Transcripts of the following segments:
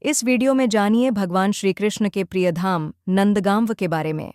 इस वीडियो में जानिए भगवान श्री कृष्ण के प्रिय धाम नंदगांव के बारे में।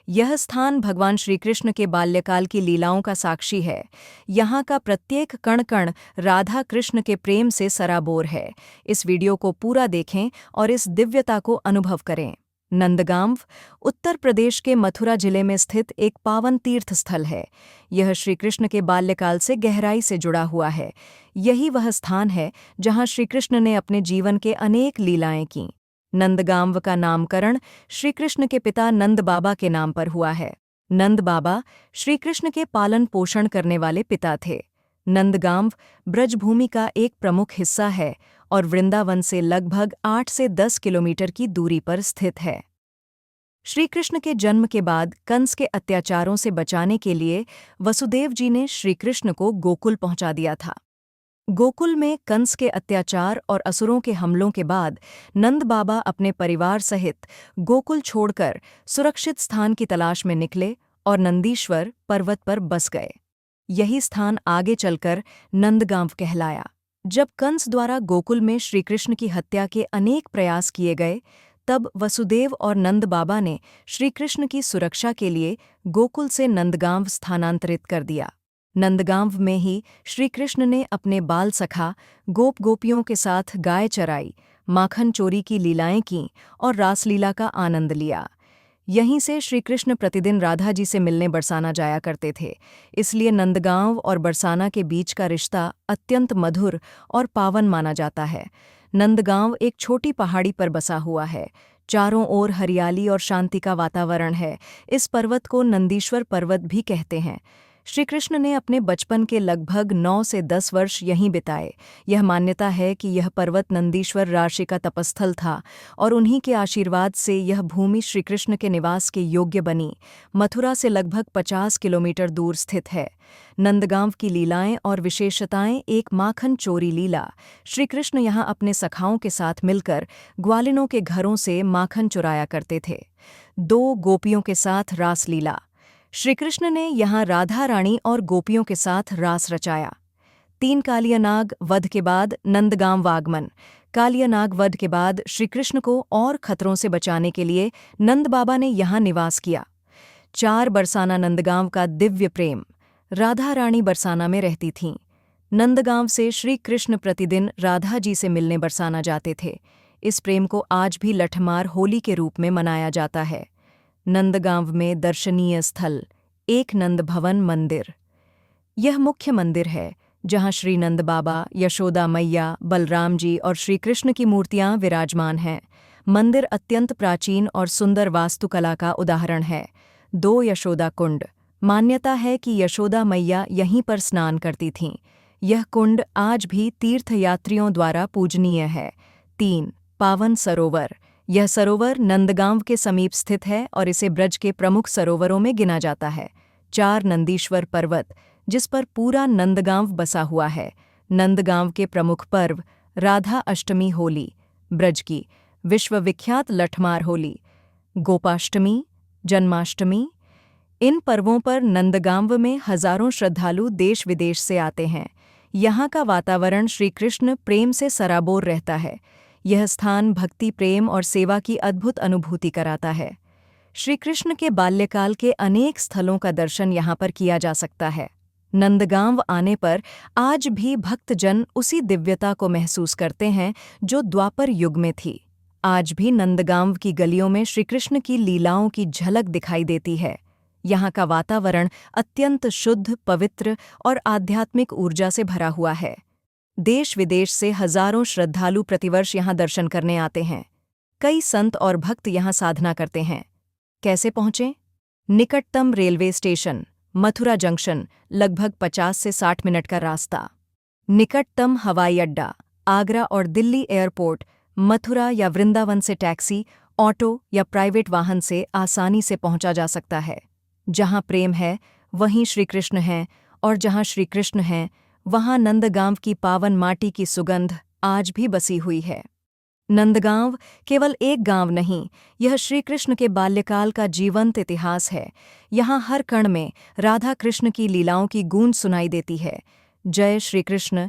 यह स्थान भगवान श्री कृष्ण के बाल्यकाल की लीलाओं का साक्षी है। यहाँ का प्रत्येक कण कण राधा कृष्ण के प्रेम से सराबोर है। इस वीडियो को पूरा देखें और इस दिव्यता को अनुभव करें। नंदगांव उत्तर प्रदेश के मथुरा जिले में स्थित एक पावन तीर्थ स्थल है। यह श्री कृष्ण के बाल्यकाल से गहराई से जुड़ा हुआ है। यही वह स्थान है जहां श्री कृष्ण ने अपने जीवन के अनेक लीलाएं कीं। नंदगांव का नामकरण श्री कृष्ण के पिता नंद बाबा के नाम पर हुआ है। नंद बाबा श्री कृष्ण के पालन पोषण करने वाले पिता थे। नंदगांव ब्रजभूमि का एक प्रमुख हिस्सा है और वृंदावन से लगभग 8 से 10 किलोमीटर की दूरी पर स्थित है। श्री कृष्ण के जन्म के बाद कंस के अत्याचारों से बचाने के लिए वसुदेव जी ने श्री कृष्ण को गोकुल पहुंचा दिया था। गोकुल में कंस के अत्याचार और असुरों के हमलों के बाद नंद बाबा अपने परिवार सहित गोकुल छोड़कर सुरक्षित स्थान की तलाश में निकले और नंदीश्वर पर्वत पर बस गए। यही स्थान आगे चलकर नंदगांव कहलाया। जब कंस द्वारा गोकुल में श्री कृष्ण की हत्या के अनेक प्रयास किए गए, तब वसुदेव और नंद बाबा ने श्री कृष्ण की सुरक्षा के लिए गोकुल से नंदगांव स्थानांतरित कर दिया। नंदगांव में ही श्री कृष्ण ने अपने बाल सखा गोप गोपियों के साथ गाय चराई, माखन चोरी की लीलाएं कीं और रासलीला का आनंद लिया। यहीं से श्री कृष्ण प्रतिदिन राधा जी से मिलने बरसाना जाया करते थे। इसलिए नंदगांव और बरसाना के बीच का रिश्ता अत्यंत मधुर और पावन माना जाता है। नंदगांव एक छोटी पहाड़ी पर बसा हुआ है। चारों ओर हरियाली और शांति का वातावरण है। इस पर्वत को नंदीश्वर पर्वत भी कहते हैं। श्री कृष्ण ने अपने बचपन के लगभग 9 से 10 वर्ष यहीं बिताए। यह मान्यता है कि यह पर्वत नंदीश्वर ऋषि का तपस्थल था और उन्हीं के आशीर्वाद से यह भूमि श्री कृष्ण के निवास के योग्य बनी। मथुरा से लगभग 50 किलोमीटर दूर स्थित है। नंदगांव की लीलाएं और विशेषताएं। एक माखन चोरी लीला। श्री कृष्ण यहाँ अपने सखाओं के साथ मिलकर ग्वालिनों के घरों से माखन चुराया करते थे। 2 गोपियों के साथ रासलीला। श्री कृष्ण ने यहाँ राधा रानी और गोपियों के साथ रास रचाया। 3 कालियानाग वध के बाद नंदगांव आगमन। कालियानाग वध के बाद श्री कृष्ण को और खतरों से बचाने के लिए नंद बाबा ने यहाँ निवास किया। 4 बरसाना नंदगांव का दिव्य प्रेम। राधा रानी बरसाना में रहती थीं। नंदगांव से श्री कृष्ण प्रतिदिन राधा जी से मिलने बरसाना जाते थे। इस प्रेम को आज भी लठमार होली के रूप में मनाया जाता है। नंदगांव में दर्शनीय स्थल। एक नंद भवन मंदिर। यह मुख्य मंदिर है जहां श्री नंद बाबा, यशोदा मैया, बलराम जी और श्री कृष्ण की मूर्तियां विराजमान हैं। मंदिर अत्यंत प्राचीन और सुंदर वास्तुकला का उदाहरण है। 2 यशोदा कुंड। मान्यता है कि यशोदा मैया यहीं पर स्नान करती थीं। यह कुंड आज भी तीर्थयात्रियों द्वारा पूजनीय है। 3 पावन सरोवर। यह सरोवर नंदगांव के समीप स्थित है और इसे ब्रज के प्रमुख सरोवरों में गिना जाता है। 4 नंदीश्वर पर्वत, जिस पर पूरा नंदगांव बसा हुआ है। नंदगांव के प्रमुख पर्व राधा अष्टमी होली, ब्रज की विश्वविख्यात लठमार होली, गोपाष्टमी, जन्माष्टमी। इन पर्वों पर नंदगांव में हजारों श्रद्धालु देश विदेश से आते हैं। यहाँ का वातावरण श्री कृष्ण प्रेम से सराबोर रहता है। यह स्थान भक्ति, प्रेम और सेवा की अद्भुत अनुभूति कराता है। श्री कृष्ण के बाल्यकाल के अनेक स्थलों का दर्शन यहाँ पर किया जा सकता है। नंदगांव आने पर आज भी भक्तजन उसी दिव्यता को महसूस करते हैं जो द्वापर युग में थी। आज भी नंदगांव की गलियों में श्री कृष्ण की लीलाओं की झलक दिखाई देती है। यहाँ का वातावरण अत्यंत शुद्ध, पवित्र और आध्यात्मिक ऊर्जा से भरा हुआ है। देश विदेश से हजारों श्रद्धालु प्रतिवर्ष यहाँ दर्शन करने आते हैं। कई संत और भक्त यहाँ साधना करते हैं। कैसे पहुँचें? निकटतम रेलवे स्टेशन मथुरा जंक्शन, लगभग 50 से 60 मिनट का रास्ता। निकटतम हवाई अड्डा आगरा और दिल्ली एयरपोर्ट। मथुरा या वृंदावन से टैक्सी, ऑटो या प्राइवेट वाहन से आसानी से पहुंचा जा सकता है। जहां प्रेम है वहीं श्री कृष्ण हैं, और जहां श्री कृष्ण हैं वहां नंदगांव की पावन माटी की सुगंध आज भी बसी हुई है। नंदगांव केवल एक गांव नहीं, यह श्री कृष्ण के बाल्यकाल का जीवंत इतिहास है। यहाँ हर कण में राधा कृष्ण की लीलाओं की गूंज सुनाई देती है। जय श्री कृष्ण।